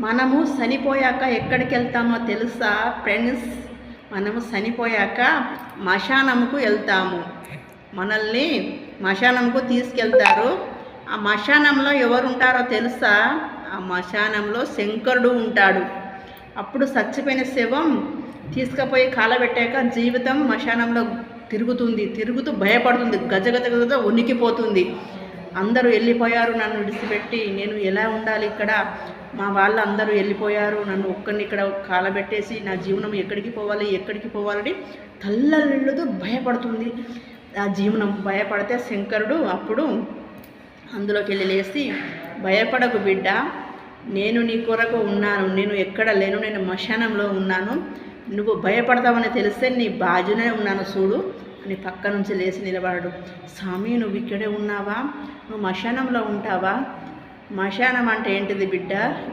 మనము చనిపోయాక ఎక్కడికి వెళ్తామో తెలుసా ఫ్రెండ్స్? మనము చనిపోయాక శ్మశానంకు వెళ్తాము. మనల్ని శ్మశానంకు తీసుకెళ్తారు. ఆ శ్మశానంలో ఎవరు ఉంటారో తెలుసా? ఆ శ్మశానంలో శంకరుడు ఉంటాడు. అప్పుడు చచ్చిపోయిన శవం తీసుకుపోయి కాలబెట్టాక జీవితం శ్మశానంలో తిరుగుతూ భయపడుతుంది, గజగజ ఉనికిపోతుంది. అందరూ వెళ్ళిపోయారు నన్ను విడిచిపెట్టి, నేను ఎలా ఉండాలి ఇక్కడ? మా వాళ్ళు అందరూ వెళ్ళిపోయారు, నన్ను ఒక్కరిని ఇక్కడ కాలబెట్టేసి నా జీవనం ఎక్కడికి పోవాలని తల్లడిల్లుతూ భయపడుతుంది. ఆ జీవనం భయపడితే శంకరుడు అప్పుడు అందులోకి వెళ్ళి లేచి, భయపడకు బిడ్డ, నేను నీ కొరకు ఉన్నాను, నేను ఎక్కడ లేను, నేను శ్మశానంలో ఉన్నాను, నువ్వు భయపడతావని తెలిస్తే నీ బాజునే ఉన్నాను చూడు అని పక్క నుంచి లేచి నిలబడడు. స్వామి, నువ్వు ఇక్కడే ఉన్నావా? నువ్వు శ్మశానంలో ఉంటావా? శ్మశానం అంటే ఏంటిది బిడ్డ?